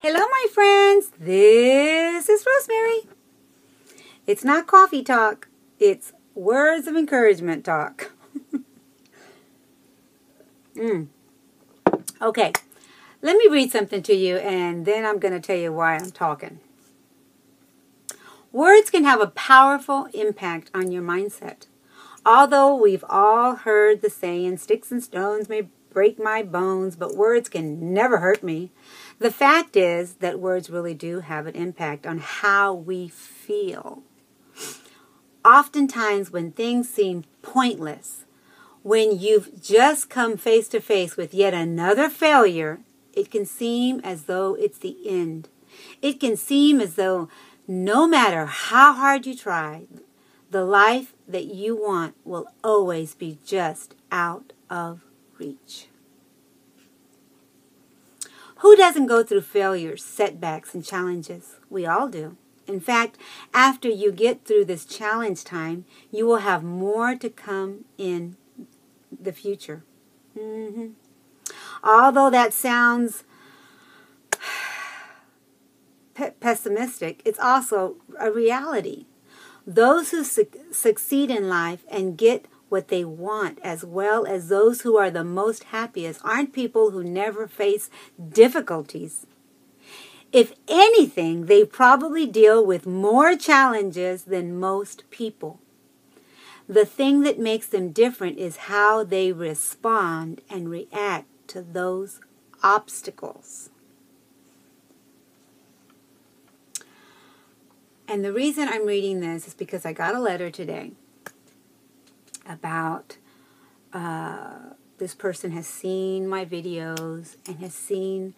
Hello, my friends. This is Rosemary. It's not coffee talk. It's words of encouragement talk. Okay, let me read something to you, and then I'm going to tell you why I'm talking. Words can have a powerful impact on your mindset. Although we've all heard the saying, sticks and stones may break my bones, but words can never hurt me. The fact is that words really do have an impact on how we feel. Oftentimes when things seem pointless, when you've just come face to face with yet another failure, it can seem as though it's the end. It can seem as though no matter how hard you try, the life that you want will always be just out of reach. Who doesn't go through failures, setbacks, and challenges? We all do. In fact, after you get through this challenge time, you will have more to come in the future. Although that sounds pessimistic, it's also a reality. Those who succeed in life and get what they want, as well as those who are the most happiest, aren't people who never face difficulties. If anything, they probably deal with more challenges than most people. The thing that makes them different is how they respond and react to those obstacles. And the reason I'm reading this is because I got a letter today about this person has seen my videos and has seen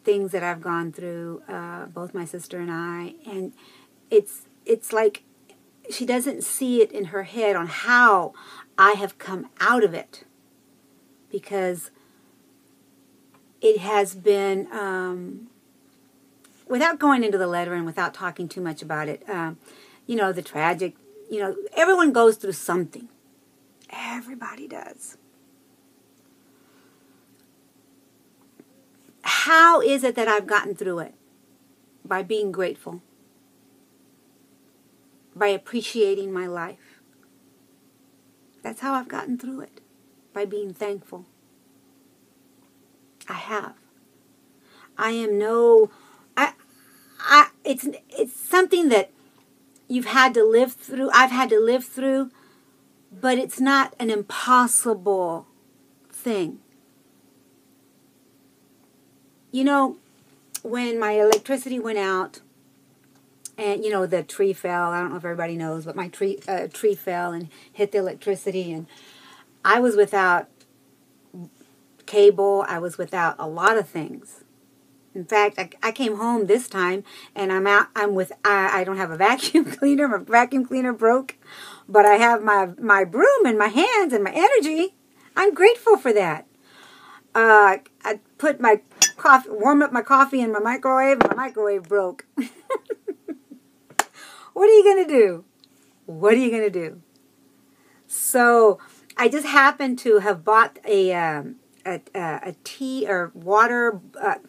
things that I've gone through, both my sister and I, and it's like she doesn't see it in her head on how I have come out of it, because it has been, without going into the letter and without talking too much about it, the tragic, everyone goes through something. Everybody does. How is it that I've gotten through it? By being grateful. By appreciating my life. That's how I've gotten through it. By being thankful. I have. I am no... It's something that you've had to live through. I've had to live through. But it's not an impossible thing. When my electricity went out, and, the tree fell. I don't know if everybody knows, but my tree fell and hit the electricity. And I was without cable. I was without a lot of things. In fact, I came home this time, and I don't have a vacuum cleaner. My vacuum cleaner broke. But I have my broom in my hands and my energy. I'm grateful for that. I put my coffee, warm up my coffee in my microwave. My microwave broke. What are you going to do? What are you going to do? So I just happened to have bought a tea or water.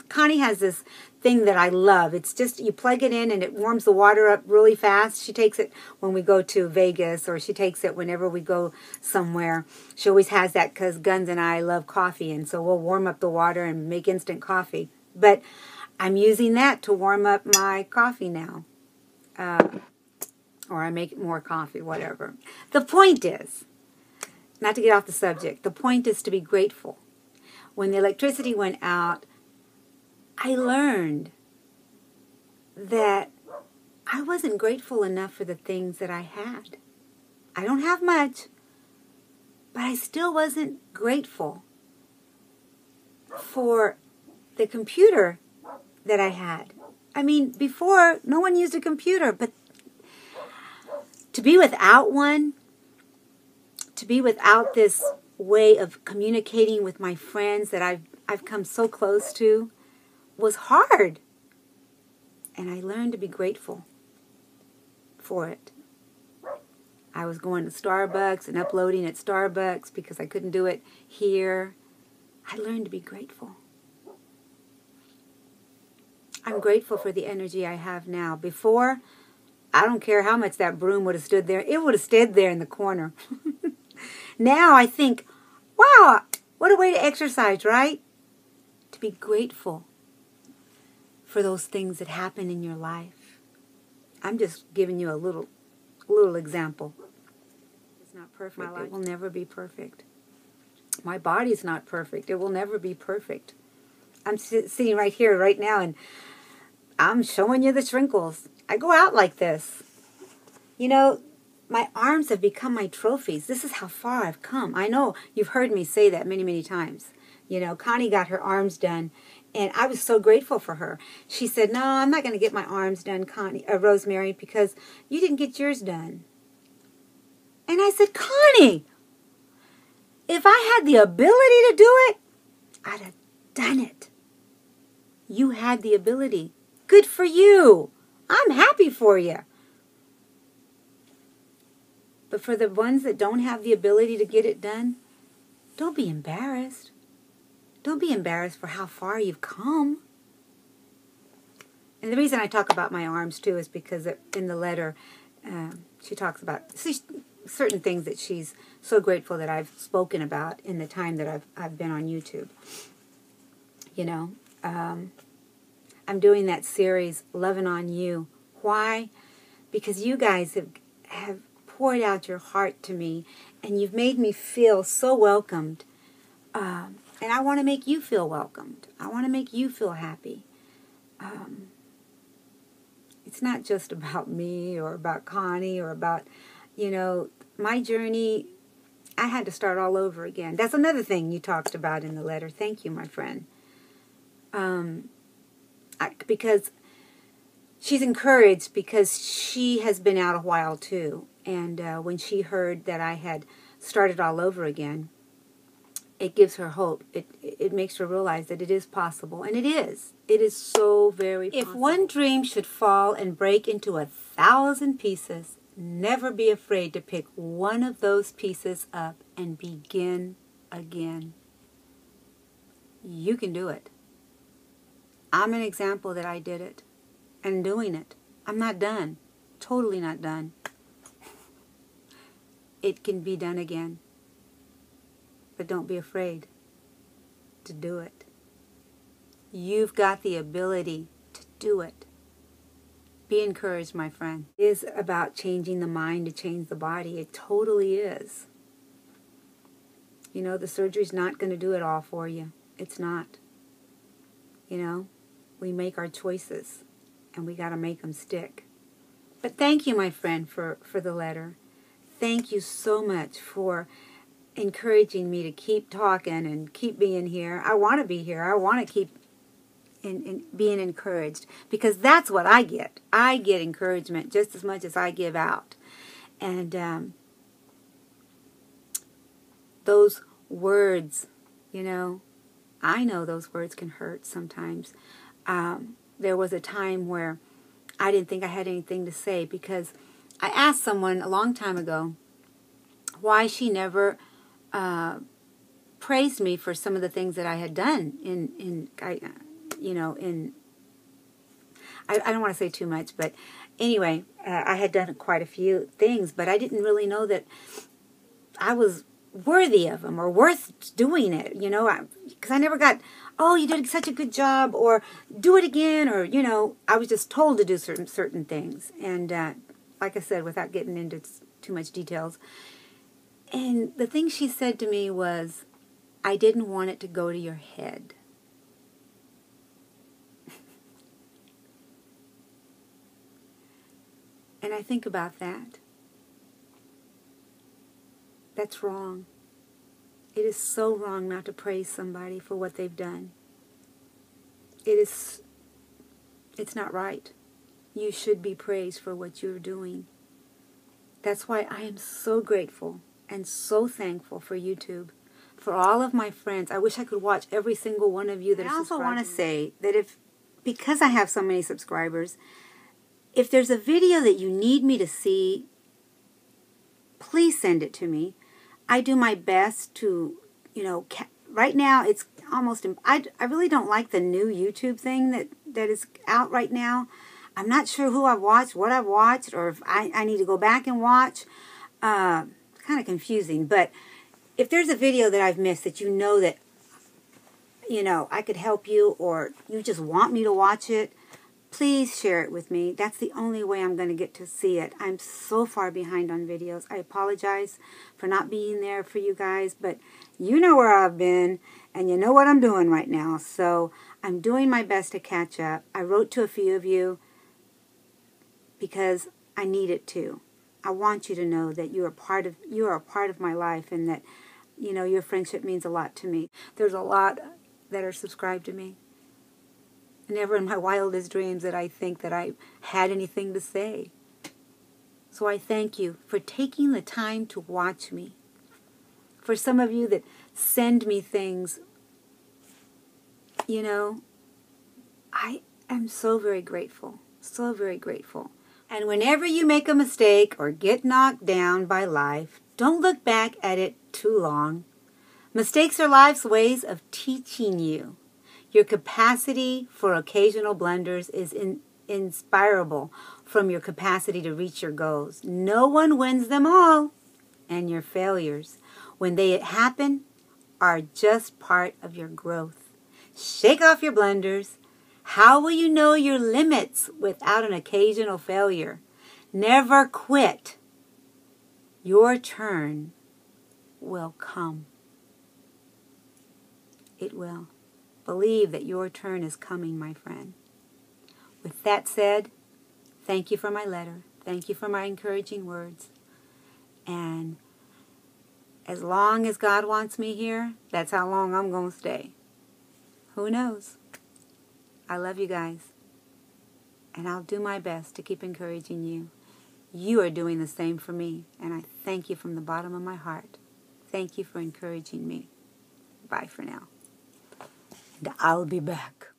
Connie has this thing that I love. It's just, you plug it in and it warms the water up really fast. She takes it when we go to Vegas, or she takes it whenever we go somewhere. She always has that because Guns and I love coffee, and so we'll warm up the water and make instant coffee. But I'm using that to warm up my coffee now. Or I make more coffee, whatever. The point is, not to get off the subject, the point is to be grateful. When the electricity went out, I learned that I wasn't grateful enough for the things that I had. I don't have much, but I still wasn't grateful for the computer that I had. I mean, before, no one used a computer, but to be without one, to be without this way of communicating with my friends that I've come so close to, was hard. And I learned to be grateful for it. I was going to Starbucks and uploading at Starbucks because I couldn't do it here. I learned to be grateful. I'm grateful for the energy I have now. Before, I don't care how much that broom would have stood there. It would have stayed there in the corner. Now I think, wow, what a way to exercise, right? To be grateful for those things that happen in your life. I'm just giving you a little example. It's not perfect. My life will never be perfect. My body's not perfect. It will never be perfect. I'm sitting right here, right now, and I'm showing you the wrinkles. I go out like this. You know, my arms have become my trophies. This is how far I've come. I know you've heard me say that many, many times. You know, Connie got her arms done, and I was so grateful for her. She said, no, I'm not going to get my arms done, Rosemary, because you didn't get yours done. And I said, Connie, if I had the ability to do it, I'd have done it. You had the ability. Good for you. I'm happy for you. But for the ones that don't have the ability to get it done, don't be embarrassed. Don't be embarrassed for how far you've come. And the reason I talk about my arms, too, is because in the letter, she talks about certain things that she's so grateful that I've spoken about in the time that I've been on YouTube. You know, I'm doing that series, Loving on You. Why? Because you guys have poured out your heart to me, and you've made me feel so welcomed. And I want to make you feel welcomed. I want to make you feel happy. It's not just about me or about Connie or about, you know, my journey. I had to start all over again. That's another thing you talked about in the letter. Thank you, my friend. Because she's encouraged because she has been out a while too. And when she heard that I had started all over again, it gives her hope. It makes her realize that it is possible. And it is. It is so very possible. If one dream should fall and break into 1,000 pieces, never be afraid to pick one of those pieces up and begin again. You can do it. I'm an example that I did it and doing it. I'm not done. Totally not done. It can be done again. But don't be afraid to do it. You've got the ability to do it. Be encouraged, my friend. It is about changing the mind to change the body. It totally is. You know, the surgery's not going to do it all for you. It's not. You know, we make our choices, and we got to make them stick. But thank you, my friend, for the letter. Thank you so much for encouraging me to keep talking and keep being here. I want to be here. I want to keep being encouraged, because that's what I get. I get encouragement just as much as I give out. And those words, you know, I know those words can hurt sometimes. There was a time where I didn't think I had anything to say, because I asked someone a long time ago why she never praised me for some of the things that I had done I don't want to say too much, but anyway, I had done quite a few things, but I didn't really know that I was worthy of them or worth doing it, you know, because I never got, oh, you did such a good job, or do it again, or, you know, I was just told to do certain things. And like I said, without getting into too much details, and the thing she said to me was, I didn't want it to go to your head. And I think about that. That's wrong. It is so wrong not to praise somebody for what they've done. It's not right. You should be praised for what you're doing. That's why I am so grateful and so thankful for YouTube, for all of my friends. I wish I could watch every single one of you that are subscribed. I also want to say that because I have so many subscribers, if there's a video that you need me to see, please send it to me. I do my best to, you know, right now it's almost, I really don't like the new YouTube thing that is out right now. I'm not sure who I've watched, what I've watched, or if I need to go back and watch. Kind of confusing, but if there's a video that I've missed that you know that, I could help you, or you just want me to watch it, please share it with me. That's the only way I'm going to get to see it. I'm so far behind on videos. I apologize for not being there for you guys, but you know where I've been, and you know what I'm doing right now. So I'm doing my best to catch up. I wrote to a few of you because I need it to. I want you to know that you are a part of my life, and that, your friendship means a lot to me. There's a lot that are subscribed to me. Never in my wildest dreams that I think that I had anything to say. So I thank you for taking the time to watch me. For some of you that send me things, I am so very grateful. So very grateful. And whenever you make a mistake or get knocked down by life, don't look back at it too long. Mistakes are life's ways of teaching you. Your capacity for occasional blunders is inspirable from your capacity to reach your goals. No one wins them all, and your failures, when they happen, are just part of your growth. Shake off your blunders. How will you know your limits without an occasional failure? Never quit. Your turn will come. It will. Believe that your turn is coming, my friend. With that said, thank you for my letter. Thank you for my encouraging words. And as long as God wants me here, that's how long I'm going to stay. Who knows? I love you guys. And I'll do my best to keep encouraging you. You are doing the same for me. And I thank you from the bottom of my heart. Thank you for encouraging me. Bye for now. And I'll be back.